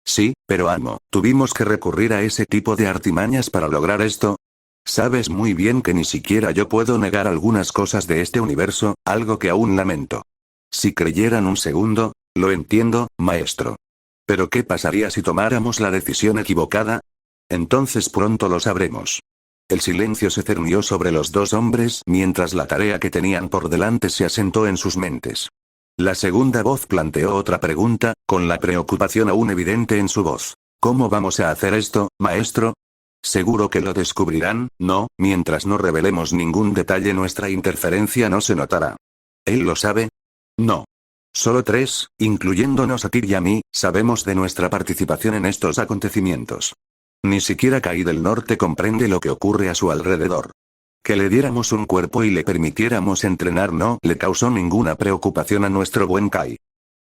Sí, pero amo, ¿tuvimos que recurrir a ese tipo de artimañas para lograr esto? Sabes muy bien que ni siquiera yo puedo negar algunas cosas de este universo, algo que aún lamento. Si creyeran un segundo, lo entiendo, maestro. Pero ¿qué pasaría si tomáramos la decisión equivocada? Entonces pronto lo sabremos. El silencio se cernió sobre los dos hombres mientras la tarea que tenían por delante se asentó en sus mentes. La segunda voz planteó otra pregunta, con la preocupación aún evidente en su voz. ¿Cómo vamos a hacer esto, maestro? Seguro que lo descubrirán, ¿no? Mientras no revelemos ningún detalle, nuestra interferencia no se notará. ¿Él lo sabe? No. Solo tres, incluyéndonos a ti y a mí, sabemos de nuestra participación en estos acontecimientos. Ni siquiera Kai del Norte comprende lo que ocurre a su alrededor. Que le diéramos un cuerpo y le permitiéramos entrenar no le causó ninguna preocupación a nuestro buen Kai.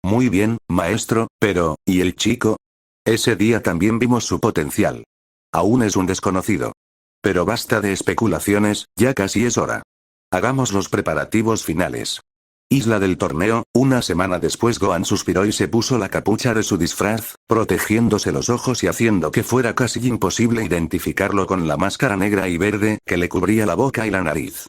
Muy bien, maestro, pero, ¿y el chico? Ese día también vimos su potencial. Aún es un desconocido. Pero basta de especulaciones, ya casi es hora. Hagamos los preparativos finales. Isla del torneo, una semana después Gohan suspiró y se puso la capucha de su disfraz, protegiéndose los ojos y haciendo que fuera casi imposible identificarlo con la máscara negra y verde que le cubría la boca y la nariz.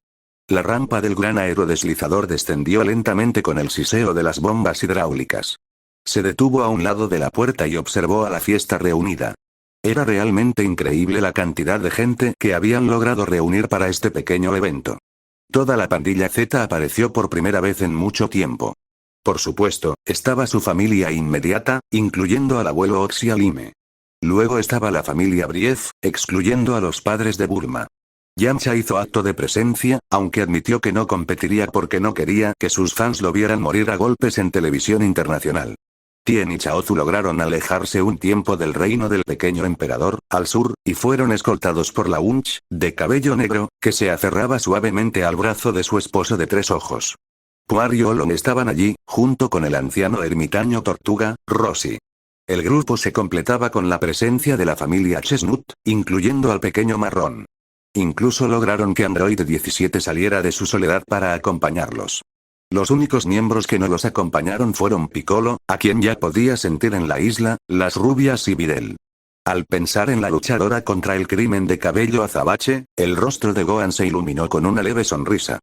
La rampa del gran aerodeslizador descendió lentamente con el siseo de las bombas hidráulicas. Se detuvo a un lado de la puerta y observó a la fiesta reunida. Era realmente increíble la cantidad de gente que habían logrado reunir para este pequeño evento. Toda la pandilla Z apareció por primera vez en mucho tiempo. Por supuesto, estaba su familia inmediata, incluyendo al abuelo Ox y a Lime. Luego estaba la familia Brief, excluyendo a los padres de Bulma. Yamcha hizo acto de presencia, aunque admitió que no competiría porque no quería que sus fans lo vieran morir a golpes en televisión internacional. Tien y Chaozu lograron alejarse un tiempo del reino del pequeño emperador, al sur, y fueron escoltados por la Unch, de cabello negro, que se aferraba suavemente al brazo de su esposo de tres ojos. Puar y Olong estaban allí, junto con el anciano ermitaño tortuga, Rossi. El grupo se completaba con la presencia de la familia Chestnut, incluyendo al pequeño marrón. Incluso lograron que Android 17 saliera de su soledad para acompañarlos. Los únicos miembros que no los acompañaron fueron Piccolo, a quien ya podía sentir en la isla, las rubias y Videl. Al pensar en la luchadora contra el crimen de cabello azabache, el rostro de Gohan se iluminó con una leve sonrisa.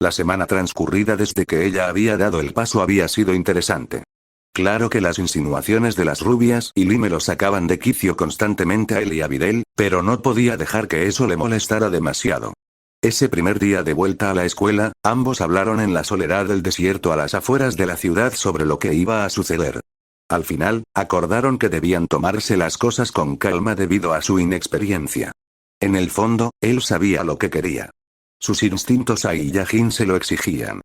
La semana transcurrida desde que ella había dado el paso había sido interesante. Claro que las insinuaciones de las rubias y Lime lo sacaban de quicio constantemente a él y a Videl, pero no podía dejar que eso le molestara demasiado. Ese primer día de vuelta a la escuela, ambos hablaron en la soledad del desierto a las afueras de la ciudad sobre lo que iba a suceder. Al final, acordaron que debían tomarse las cosas con calma debido a su inexperiencia. En el fondo, él sabía lo que quería. Sus instintos Ai y Yajin se lo exigían.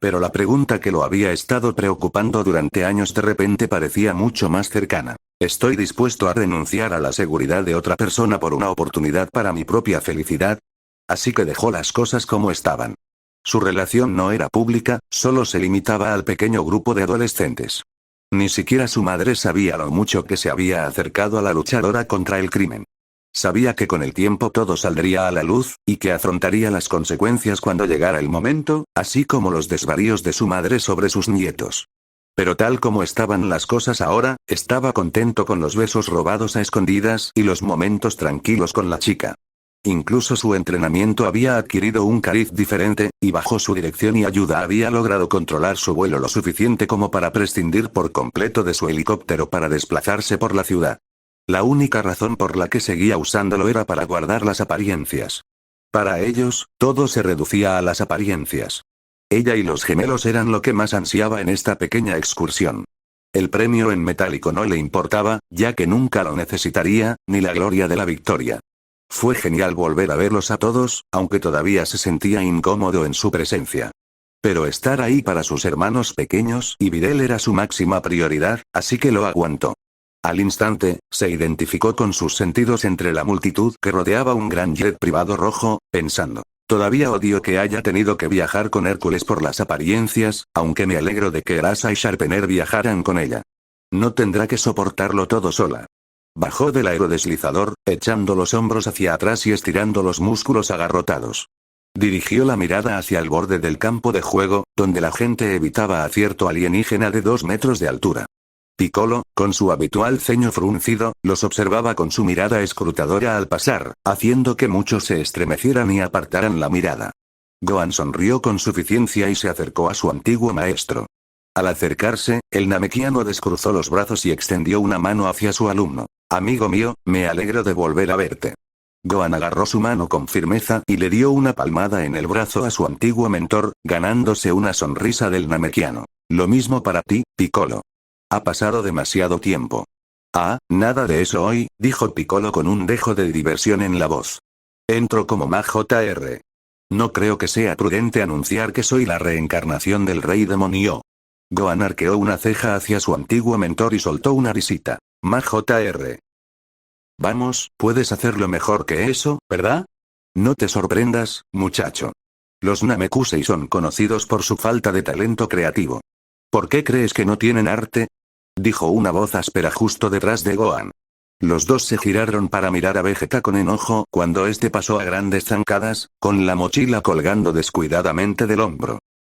Pero la pregunta que lo había estado preocupando durante años de repente parecía mucho más cercana. ¿Estoy dispuesto a renunciar a la seguridad de otra persona por una oportunidad para mi propia felicidad? Así que dejó las cosas como estaban. Su relación no era pública, solo se limitaba al pequeño grupo de adolescentes. Ni siquiera su madre sabía lo mucho que se había acercado a la luchadora contra el crimen. Sabía que con el tiempo todo saldría a la luz, y que afrontaría las consecuencias cuando llegara el momento, así como los desvaríos de su madre sobre sus nietos. Pero tal como estaban las cosas ahora, estaba contento con los besos robados a escondidas y los momentos tranquilos con la chica. Incluso su entrenamiento había adquirido un cariz diferente, y bajo su dirección y ayuda había logrado controlar su vuelo lo suficiente como para prescindir por completo de su helicóptero para desplazarse por la ciudad. La única razón por la que seguía usándolo era para guardar las apariencias. Para ellos, todo se reducía a las apariencias. Ella y los gemelos eran lo que más ansiaba en esta pequeña excursión. El premio en metálico no le importaba, ya que nunca lo necesitaría, ni la gloria de la victoria. Fue genial volver a verlos a todos, aunque todavía se sentía incómodo en su presencia. Pero estar ahí para sus hermanos pequeños y Videl era su máxima prioridad, así que lo aguantó. Al instante, se identificó con sus sentidos entre la multitud que rodeaba un gran jet privado rojo, pensando: todavía odio que haya tenido que viajar con Hércules por las apariencias, aunque me alegro de que Erasa y Sharpener viajaran con ella. No tendrá que soportarlo todo sola. Bajó del aerodeslizador, echando los hombros hacia atrás y estirando los músculos agarrotados. Dirigió la mirada hacia el borde del campo de juego, donde la gente evitaba a cierto alienígena de 2 metros de altura. Piccolo, con su habitual ceño fruncido, los observaba con su mirada escrutadora al pasar, haciendo que muchos se estremecieran y apartaran la mirada. Gohan sonrió con suficiencia y se acercó a su antiguo maestro. Al acercarse, el namekiano descruzó los brazos y extendió una mano hacia su alumno. Amigo mío, me alegro de volver a verte. Gohan agarró su mano con firmeza y le dio una palmada en el brazo a su antiguo mentor, ganándose una sonrisa del namekiano. Lo mismo para ti, Piccolo. Ha pasado demasiado tiempo. Ah, nada de eso hoy, dijo Piccolo con un dejo de diversión en la voz. Entro como Mag Jr. No creo que sea prudente anunciar que soy la reencarnación del Rey Demonio. Gohan arqueó una ceja hacia su antiguo mentor y soltó una risita. Mag Jr. Vamos, puedes hacerlo mejor que eso, ¿verdad? No te sorprendas, muchacho. Los Namekusei son conocidos por su falta de talento creativo. ¿Por qué crees que no tienen arte? Dijo una voz áspera justo detrás de Gohan. Los dos se giraron para mirar a Vegeta con enojo cuando este pasó a grandes zancadas, con la mochila colgando descuidadamente del hombro.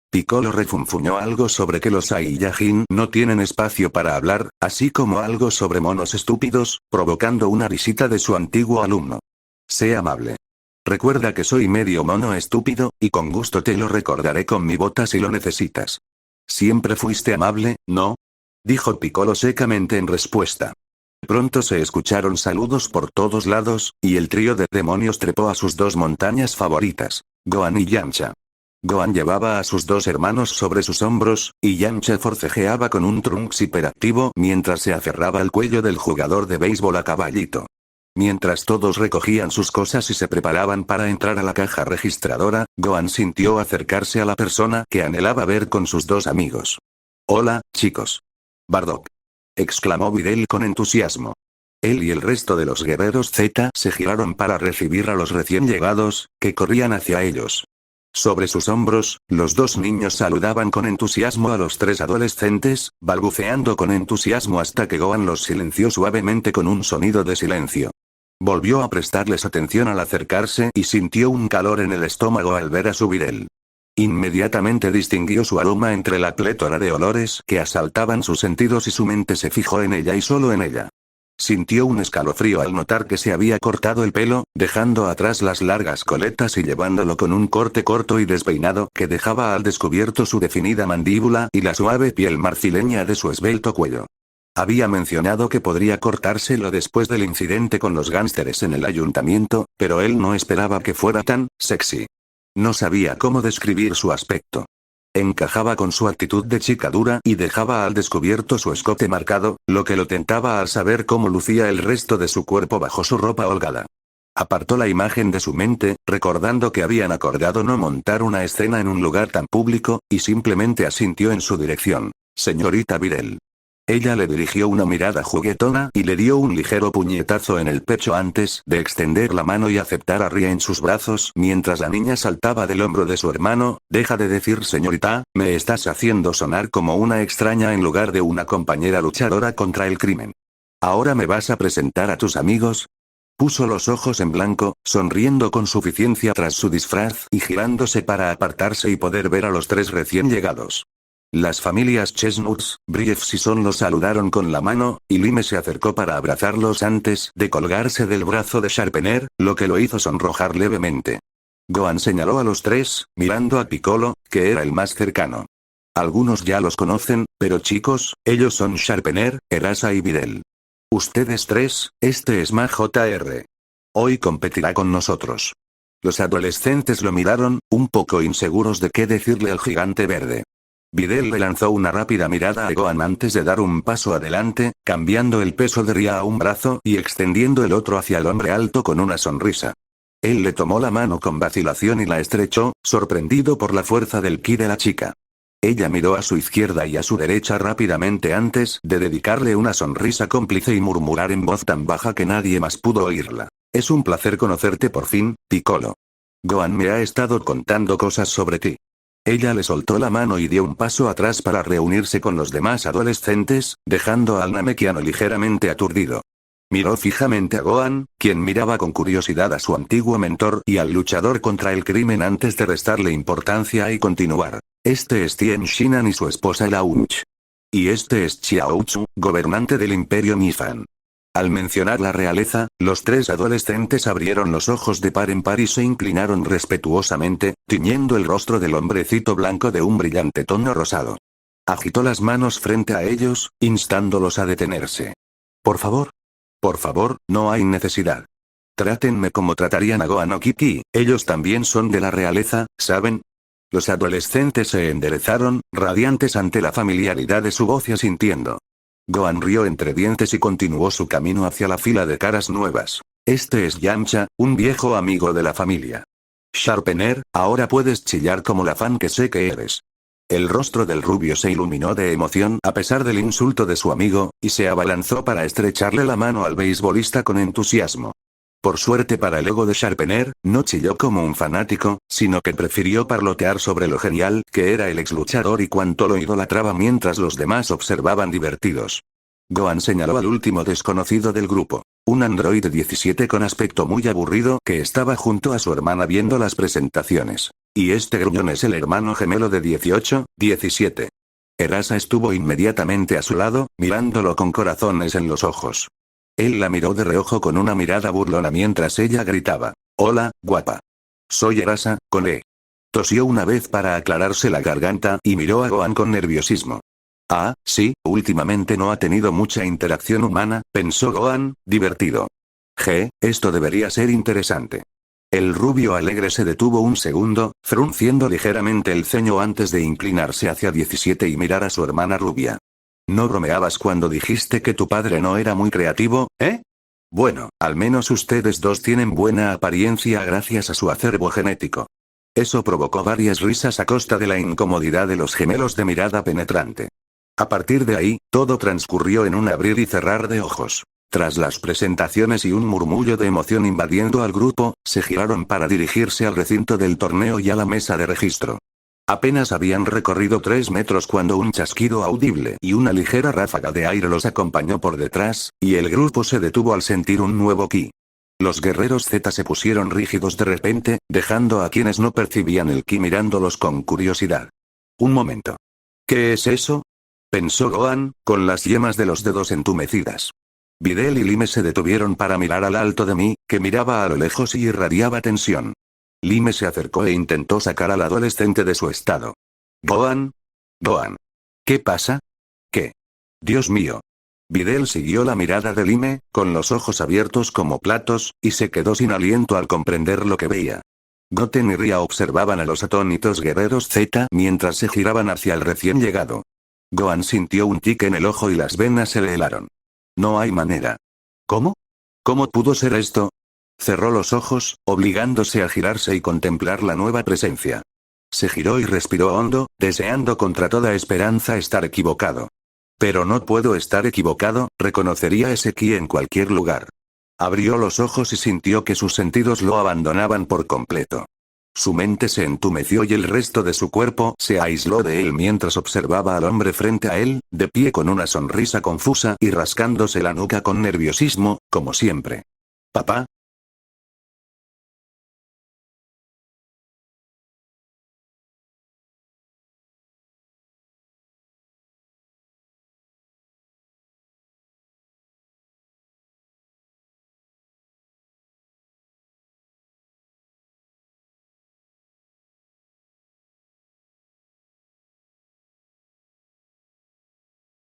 Piccolo refunfuñó algo sobre que los Saiyajin no tienen espacio para hablar, así como algo sobre monos estúpidos, provocando una risita de su antiguo alumno. Sé amable. Recuerda que soy medio mono estúpido, y con gusto te lo recordaré con mi bota si lo necesitas. Siempre fuiste amable, ¿no? Dijo Piccolo secamente en respuesta. Pronto se escucharon saludos por todos lados, y el trío de demonios trepó a sus 2 montañas favoritas, Gohan y Yamcha. Gohan llevaba a sus 2 hermanos sobre sus hombros, y Yamcha forcejeaba con un Trunks hiperactivo mientras se aferraba al cuello del jugador de béisbol a caballito. Mientras todos recogían sus cosas y se preparaban para entrar a la caja registradora, Gohan sintió acercarse a la persona que anhelaba ver con sus 2 amigos. Hola, chicos. Bardock. Exclamó Videl con entusiasmo. Él y el resto de los guerreros Z se giraron para recibir a los recién llegados, que corrían hacia ellos. Sobre sus hombros, los 2 niños saludaban con entusiasmo a los 3 adolescentes, balbuceando con entusiasmo hasta que Gohan los silenció suavemente con un sonido de silencio. Volvió a prestarles atención al acercarse y sintió un calor en el estómago al ver a su Videl. Inmediatamente distinguió su aroma entre la plétora de olores que asaltaban sus sentidos y su mente se fijó en ella y solo en ella. Sintió un escalofrío al notar que se había cortado el pelo, dejando atrás las largas coletas y llevándolo con un corte corto y despeinado que dejaba al descubierto su definida mandíbula y la suave piel marfileña de su esbelto cuello. Había mencionado que podría cortárselo después del incidente con los gánsteres en el ayuntamiento, pero él no esperaba que fuera tan sexy. No sabía cómo describir su aspecto. Encajaba con su actitud de chica dura y dejaba al descubierto su escote marcado, lo que lo tentaba al saber cómo lucía el resto de su cuerpo bajo su ropa holgada. Apartó la imagen de su mente, recordando que habían acordado no montar una escena en un lugar tan público, y simplemente asintió en su dirección. Señorita Videl. Ella le dirigió una mirada juguetona y le dio un ligero puñetazo en el pecho antes de extender la mano y aceptar a Ria en sus brazos mientras la niña saltaba del hombro de su hermano. Deja de decir señorita, me estás haciendo sonar como una extraña en lugar de una compañera luchadora contra el crimen. ¿Ahora me vas a presentar a tus amigos? Puso los ojos en blanco, sonriendo con suficiencia tras su disfraz y girándose para apartarse y poder ver a los 3 recién llegados. Las familias Chestnuts, Briefs y Son los saludaron con la mano, y Lime se acercó para abrazarlos antes de colgarse del brazo de Sharpener, lo que lo hizo sonrojar levemente. Gohan señaló a los 3, mirando a Piccolo, que era el más cercano. Algunos ya los conocen, pero chicos, ellos son Sharpener, Erasa y Videl. Ustedes tres, este es Ma Jr. Hoy competirá con nosotros. Los adolescentes lo miraron, un poco inseguros de qué decirle al gigante verde. Videl le lanzó una rápida mirada a Gohan antes de dar un paso adelante, cambiando el peso de Ria a un brazo y extendiendo el otro hacia el hombre alto con una sonrisa. Él le tomó la mano con vacilación y la estrechó, sorprendido por la fuerza del ki de la chica. Ella miró a su izquierda y a su derecha rápidamente antes de dedicarle una sonrisa cómplice y murmurar en voz tan baja que nadie más pudo oírla. Es un placer conocerte por fin, Piccolo. Gohan me ha estado contando cosas sobre ti. Ella le soltó la mano y dio un paso atrás para reunirse con los demás adolescentes, dejando al Namekiano ligeramente aturdido. Miró fijamente a Gohan, quien miraba con curiosidad a su antiguo mentor y al luchador contra el crimen antes de restarle importancia y continuar. Este es Tien Shinan y su esposa Launch. Y este es Xiao Tzu, gobernante del Imperio Mifan. Al mencionar la realeza, los tres adolescentes abrieron los ojos de par en par y se inclinaron respetuosamente, tiñendo el rostro del hombrecito blanco de un brillante tono rosado. Agitó las manos frente a ellos, instándolos a detenerse. Por favor, no hay necesidad. Trátenme como tratarían a Gohan o Kiki, ellos también son de la realeza, ¿saben? Los adolescentes se enderezaron, radiantes ante la familiaridad de su voz y asintiendo. Gohan rió entre dientes y continuó su camino hacia la fila de caras nuevas. Este es Yamcha, un viejo amigo de la familia. Sharpener, ahora puedes chillar como la fan que sé que eres. El rostro del rubio se iluminó de emoción a pesar del insulto de su amigo, y se abalanzó para estrecharle la mano al beisbolista con entusiasmo. Por suerte para el ego de Sharpener, no chilló como un fanático, sino que prefirió parlotear sobre lo genial que era el ex luchador y cuánto lo idolatraba mientras los demás observaban divertidos. Gohan señaló al último desconocido del grupo, un androide 17 con aspecto muy aburrido que estaba junto a su hermana viendo las presentaciones. Y este gruñón es el hermano gemelo de 18, 17. Erasa estuvo inmediatamente a su lado, mirándolo con corazones en los ojos. Él la miró de reojo con una mirada burlona mientras ella gritaba, «Hola, guapa. Soy Erasa, con E». Tosió una vez para aclararse la garganta y miró a Gohan con nerviosismo. Ah, sí, últimamente no ha tenido mucha interacción humana, pensó Gohan, divertido. Esto debería ser interesante. El rubio alegre se detuvo un segundo, frunciendo ligeramente el ceño antes de inclinarse hacia 17 y mirar a su hermana rubia. ¿No bromeabas cuando dijiste que tu padre no era muy creativo, eh? Bueno, al menos ustedes dos tienen buena apariencia gracias a su acervo genético. Eso provocó varias risas a costa de la incomodidad de los gemelos de mirada penetrante. A partir de ahí, todo transcurrió en un abrir y cerrar de ojos. Tras las presentaciones y un murmullo de emoción invadiendo al grupo, se giraron para dirigirse al recinto del torneo y a la mesa de registro. Apenas habían recorrido 3 metros cuando un chasquido audible y una ligera ráfaga de aire los acompañó por detrás, y el grupo se detuvo al sentir un nuevo ki. Los guerreros Z se pusieron rígidos de repente, dejando a quienes no percibían el ki mirándolos con curiosidad. Un momento. ¿Qué es eso?, pensó Gohan, con las yemas de los dedos entumecidas. Videl y Lime se detuvieron para mirar al alto de mí, que miraba a lo lejos y irradiaba tensión. Lime se acercó e intentó sacar al adolescente de su estado. Gohan. ¿Qué pasa? ¿Qué? Dios mío. Videl siguió la mirada de Lime, con los ojos abiertos como platos, y se quedó sin aliento al comprender lo que veía. Goten y Ria observaban a los atónitos guerreros Z mientras se giraban hacia el recién llegado. Gohan sintió un tic en el ojo y las venas se le helaron. No hay manera. ¿Cómo? ¿Cómo pudo ser esto? Cerró los ojos, obligándose a girarse y contemplar la nueva presencia. Se giró y respiró hondo, deseando contra toda esperanza estar equivocado. Pero no puedo estar equivocado, reconocería ese ki en cualquier lugar. Abrió los ojos y sintió que sus sentidos lo abandonaban por completo. Su mente se entumeció y el resto de su cuerpo se aisló de él mientras observaba al hombre frente a él, de pie con una sonrisa confusa y rascándose la nuca con nerviosismo, como siempre. Papá,